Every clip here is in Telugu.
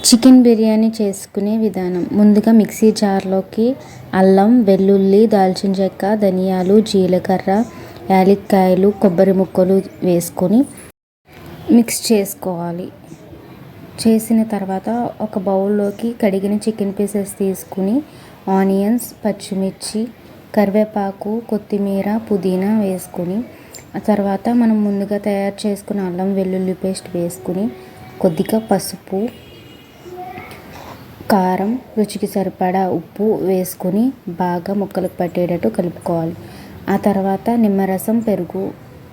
చికెన్ బిర్యానీ చేసుకునే విధానం. ముందుగా మిక్సీ జార్లోకి అల్లం, వెల్లుల్లి, దాల్చిన చెక్క, ధనియాలు, జీలకర్ర, యాలక్కాయలు, కొబ్బరి ముక్కలు వేసుకొని మిక్స్ చేసుకోవాలి. చేసిన తర్వాత ఒక బౌల్లోకి కడిగిన చికెన్ పీసెస్ తీసుకుని ఆనియన్స్, పచ్చిమిర్చి, కరివేపాకు, కొత్తిమీర, పుదీనా వేసుకొని ఆ తర్వాత మనం ముందుగా తయారు చేసుకున్న అల్లం వెల్లుల్లి పేస్ట్ వేసుకుని కొద్దిగా పసుపు, కారం, రుచికి సరిపడా ఉప్పు వేసుకొని బాగా ముక్కలకు పట్టేటట్టు కలుపుకోవాలి. ఆ తర్వాత నిమ్మరసం, పెరుగు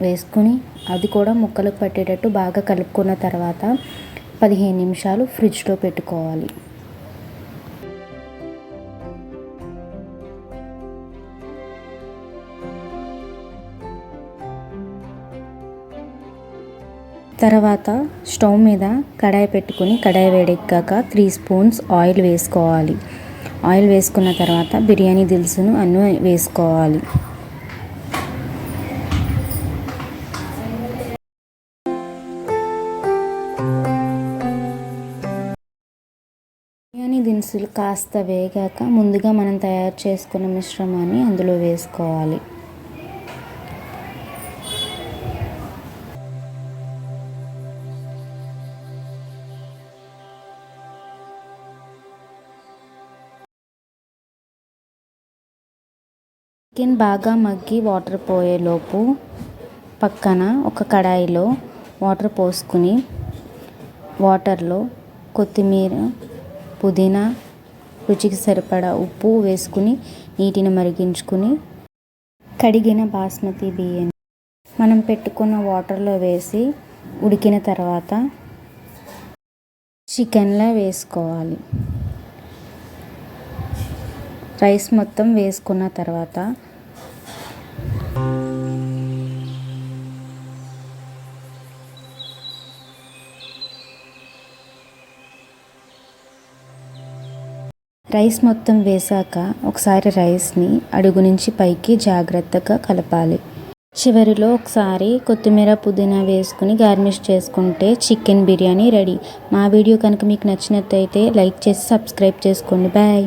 వేసుకుని అది కూడా ముక్కలకు పట్టేటట్టు బాగా కలుపుకున్న తర్వాత 15 నిమిషాలు ఫ్రిడ్జ్లో పెట్టుకోవాలి. తర్వాత స్టవ్ మీద కడాయి పెట్టుకుని కడాయి వేడెక్కాక 3 స్పూన్స్ ఆయిల్ వేసుకోవాలి. ఆయిల్ వేసుకున్న తర్వాత బిర్యానీ దినుసును అన్నీ వేసుకోవాలి. బిర్యానీ దినుసులు కాస్త వేగాక ముందుగా మనం తయారు చేసుకున్న మిశ్రమాన్ని అందులో వేసుకోవాలి. చికెన్ బాగా మగ్గి వాటర్ పోయేలోపు పక్కన ఒక కడాయిలో వాటర్ పోసుకుని వాటర్లో కొత్తిమీర, పుదీనా, రుచికి సరిపడా ఉప్పు వేసుకుని నీటిని మరిగించుకుని కడిగిన బాస్మతి బియ్యాన్ని మనం పెట్టుకున్న వాటర్లో వేసి ఉడికిన తర్వాత చికెన్లో వేసుకోవాలి. రైస్ మొత్తం వేసుకున్న తర్వాత రైస్ మొత్తం వేసాక ఒకసారి రైస్ని అడుగు నుంచి పైకి జాగ్రత్తగా కలపాలి. చివరిలో ఒకసారి కొత్తిమీర, పుదీనా వేసుకుని గార్నిష్ చేసుకుంటే చికెన్ బిర్యానీ రెడీ. మా వీడియో కనుక మీకు నచ్చినట్టయితే లైక్ చేసి సబ్స్క్రైబ్ చేసుకోండి. బాయ్.